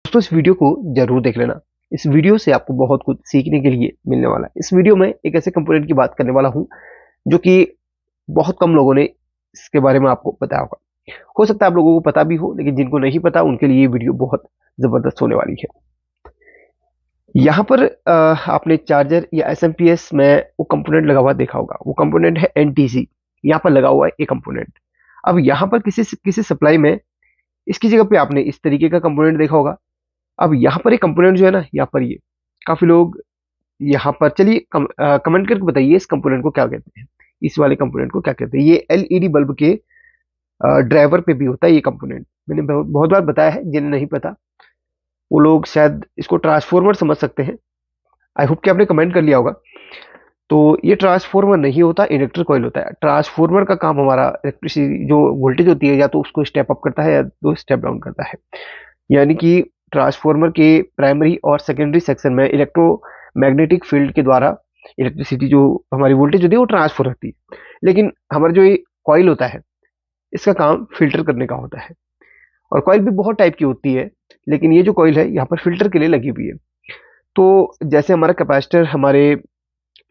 दोस्तों इस वीडियो को जरूर देख लेना। इस वीडियो से आपको बहुत कुछ सीखने के लिए मिलने वाला है। इस वीडियो में एक ऐसे कंपोनेंट की बात करने वाला हूं जो कि बहुत कम लोगों ने इसके बारे में आपको बताया होगा। हो सकता है आप लोगों को पता भी हो, लेकिन जिनको नहीं पता उनके लिए ये वीडियो बहुत जबरदस्त होने वाली है। यहाँ पर आपने चार्जर या एसएमपीएस में वो कंपोनेंट लगा हुआ देखा होगा। वो कंपोनेंट है एनटीसी। यहाँ पर लगा हुआ है ये कंपोनेंट। अब यहाँ पर किसी किसी सप्लाई में इसकी जगह पे आपने इस तरीके का कंपोनेंट देखा होगा। अब यहाँ पर एक कंपोनेंट जो है ना, यहाँ पर ये काफी लोग यहाँ पर, चलिए कमेंट करके बताइए इस कंपोनेंट को क्या कहते हैं। इस वाले कंपोनेंट को क्या कहते हैं? ये एलईडी बल्ब के ड्राइवर पे भी होता है ये कंपोनेंट। मैंने बहुत बार बताया है, जिन्हें नहीं पता वो लोग शायद इसको ट्रांसफॉर्मर समझ सकते हैं। आई होप कि आपने कमेंट कर लिया होगा। तो ये ट्रांसफॉर्मर नहीं होता, इंडक्टर कॉइल होता है। ट्रांसफॉर्मर का काम हमारा इलेक्ट्रिसिटी जो वोल्टेज होती है, या तो उसको स्टेप अप करता है या तो स्टेप डाउन करता है। यानी कि ट्रांसफॉर्मर के प्राइमरी और सेकेंडरी सेक्शन में इलेक्ट्रोमैग्नेटिक फील्ड के द्वारा इलेक्ट्रिसिटी, जो हमारी वोल्टेज होती है, वो ट्रांसफर होती है। लेकिन हमारा जो ये कॉइल होता है, इसका काम फिल्टर करने का होता है। और कॉइल भी बहुत टाइप की होती है, लेकिन ये जो कॉइल है यहाँ पर फिल्टर के लिए लगी हुई है। तो जैसे हमारा कैपेसिटर हमारे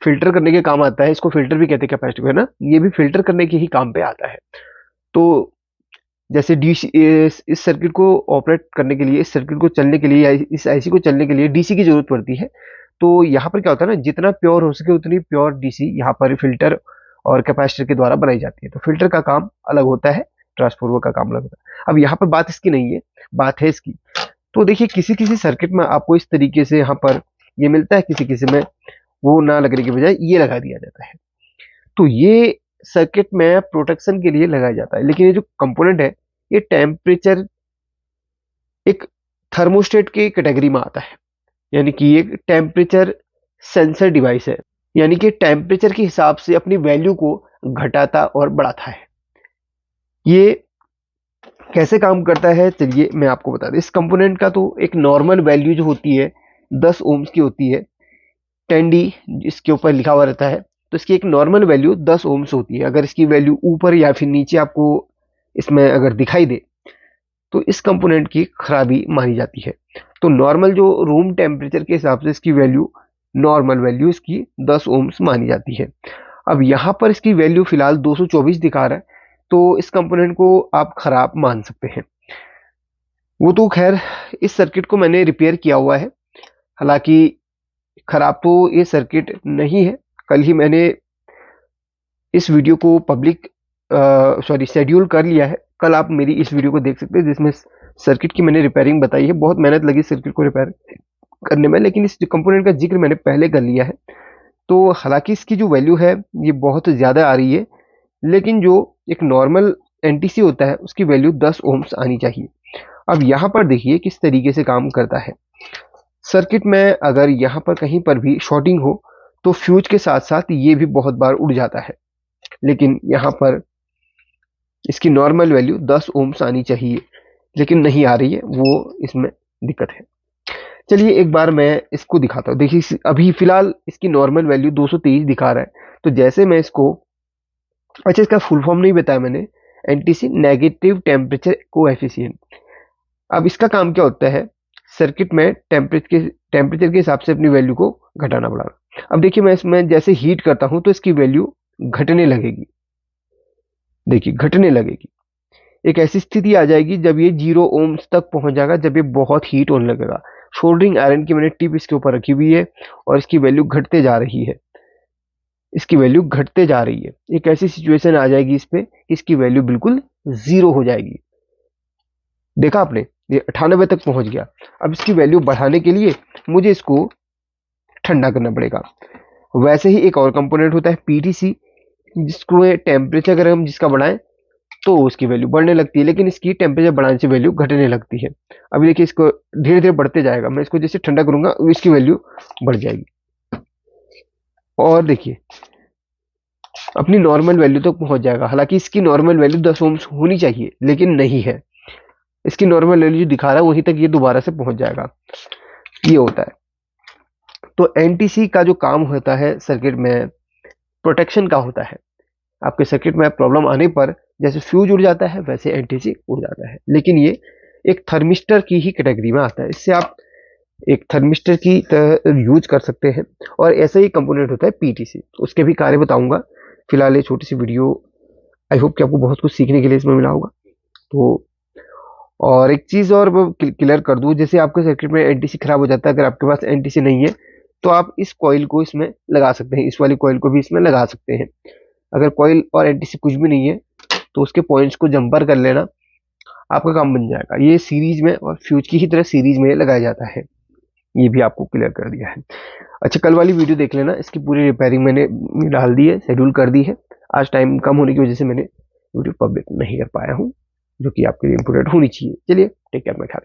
फिल्टर करने के काम आता है, इसको फिल्टर भी कहते हैं कैपेसिटर को, है ना। ये भी फिल्टर करने के ही काम पे आता है। तो जैसे डीसी, इस सर्किट को ऑपरेट करने के लिए, इस सर्किट को चलने के लिए, या इस आईसी को चलने के लिए डीसी की जरूरत पड़ती है। तो यहाँ पर क्या होता है ना, जितना प्योर हो सके उतनी प्योर डीसी यहाँ पर फिल्टर और कैपेसिटर के द्वारा बनाई जाती है। तो फिल्टर का काम अलग होता है, ट्रांसफॉर्मर का काम अलग होता है। अब यहाँ पर बात इसकी नहीं है, बात है इसकी। तो देखिए, किसी किसी सर्किट में आपको इस तरीके से यहाँ पर ये मिलता है, किसी किसी में वो ना लगने की बजाय ये लगा दिया जाता है। तो ये सर्किट में प्रोटेक्शन के लिए लगाया जाता है। लेकिन ये जो कंपोनेंट है, ये टेम्परेचर, एक थर्मोस्टेट की कैटेगरी में आता है। यानी कि एक टेम्परेचर सेंसर डिवाइस है। यानी कि टेम्परेचर के हिसाब से अपनी वैल्यू को घटाता और बढ़ाता है। ये कैसे काम करता है, चलिए मैं आपको बता दूं। इस कंपोनेंट का तो एक नॉर्मल वैल्यू जो होती है 10 ओम्स की होती है। 10D इसके ऊपर लिखा हुआ रहता है। तो इसकी एक नॉर्मल वैल्यू 10 ओम्स होती है। अगर इसकी वैल्यू ऊपर या फिर नीचे आपको इसमें अगर दिखाई दे, तो इस कंपोनेंट की खराबी मानी जाती है। तो नॉर्मल जो रूम टेम्परेचर के हिसाब से इसकी वैल्यू, नॉर्मल वैल्यू इसकी 10 ओम्स मानी जाती है। अब यहाँ पर इसकी वैल्यू फिलहाल 224 दिखा रहा है। तो इस कंपोनेंट को आप खराब मान सकते हैं। वो तो खैर, इस सर्किट को मैंने रिपेयर किया हुआ है। हालांकि खराब तो ये सर्किट नहीं है। कल ही मैंने इस वीडियो को पब्लिक शेड्यूल कर लिया है। कल आप मेरी इस वीडियो को देख सकते हैं, जिसमें सर्किट की मैंने रिपेयरिंग बताई है। बहुत मेहनत लगी सर्किट को रिपेयर करने में, लेकिन इस कंपोनेंट का जिक्र मैंने पहले कर लिया है। तो हालांकि इसकी जो वैल्यू है ये बहुत ज़्यादा आ रही है, लेकिन जो एक नॉर्मल एनटीसी होता है उसकी वैल्यू 10 ओम्स आनी चाहिए। अब यहाँ पर देखिए किस तरीके से काम करता है। सर्किट में अगर यहाँ पर कहीं पर भी शॉर्टिंग हो, तो फ्यूज के साथ साथ ये भी बहुत बार उड़ जाता है। लेकिन यहाँ पर इसकी नॉर्मल वैल्यू 10 ओम्स आनी चाहिए, लेकिन नहीं आ रही है, वो इसमें दिक्कत है। चलिए एक बार मैं इसको दिखाता हूँ। देखिए अभी फिलहाल इसकी नॉर्मल वैल्यू 223 दिखा रहा है। तो जैसे मैं इसको, अच्छा इसका फुल फॉर्म नहीं बताया मैंने, एनटीसी नेगेटिव टेम्परेचर कोएफिशिएंट। अब इसका काम क्या होता है, सर्किट में टेम्परेचर के हिसाब से अपनी वैल्यू को घटाना बढ़ाना। अब देखिए मैं इसमें जैसे हीट करता हूं तो इसकी वैल्यू घटने लगेगी। देखिए घटने लगेगी। एक ऐसी स्थिति आ जाएगी जब ये 0 ओम्स तक पहुंच जाएगा, जब ये बहुत हीट होने लगेगा। सोल्डरिंग आयरन की मैंने टिप इसके ऊपर रखी हुई है और इसकी वैल्यू घटते जा रही है। इसकी वैल्यू घटते जा रही है। एक ऐसी सिचुएशन आ जाएगी इस पे, इसकी वैल्यू बिल्कुल 0 हो जाएगी। देखा आपने, ये 98 तक पहुंच गया। अब इसकी वैल्यू बढ़ाने के लिए मुझे इसको ठंडा करना पड़ेगा। वैसे ही एक और कंपोनेंट होता है पीटीसी, जिसको टेम्परेचर अगर हम जिसका बढ़ाएं तो उसकी वैल्यू बढ़ने लगती है, लेकिन इसकी टेम्परेचर बढ़ाने से वैल्यू घटने लगती है। अभी देखिए इसको धीरे धीरे बढ़ते जाएगा। मैं इसको जैसे ठंडा करूंगा इसकी वैल्यू बढ़ जाएगी। और देखिए अपनी नॉर्मल वैल्यू तक पहुंच जाएगा। हालांकि इसकी नॉर्मल वैल्यू 10 ओम्स होनी चाहिए, लेकिन नहीं है। इसकी नॉर्मल वैल्यू जो दिखा रहा है वहीं तक ये दोबारा से पहुंच जाएगा। ये होता है। तो एनटीसी का जो काम होता है सर्किट में, प्रोटेक्शन का होता है। आपके सर्किट में प्रॉब्लम आने पर जैसे फ्यूज उड़ जाता है, वैसे एनटीसी उड़ जाता है। लेकिन ये एक थर्मिस्टर की ही कैटेगरी में आता है। इससे आप एक थर्मिस्टर की तरह यूज कर सकते हैं। और ऐसा ही कंपोनेंट होता है पीटीसी, उसके भी कार्य बताऊंगा। फिलहाल ये छोटी सी वीडियो, आई होप कि आपको बहुत कुछ सीखने के लिए इसमें मिला होगा। तो और एक चीज और क्लियर कर दूं, जैसे आपके सर्किट में एनटीसी खराब हो जाता है, अगर आपके पास एनटीसी नहीं है तो आप इस कॉइल को इसमें लगा सकते हैं, इस वाली कॉइल को भी इसमें लगा सकते हैं। अगर कॉइल और एनटीसी कुछ भी नहीं है तो उसके पॉइंट्स को जंपर कर लेना, आपका काम बन जाएगा। ये सीरीज में और फ्यूज की ही तरह सीरीज में लगाया जाता है। ये भी आपको क्लियर कर दिया है। अच्छा, कल वाली वीडियो देख लेना, इसकी पूरी रिपेयरिंग मैंने डाल दी है, शेड्यूल कर दी है। आज टाइम कम होने की वजह से मैंने वीडियो पब्लिक नहीं कर पाया हूँ, जो कि आपके लिए इंपोर्टेंट होनी चाहिए। चलिए, टेक केयर, मैं खा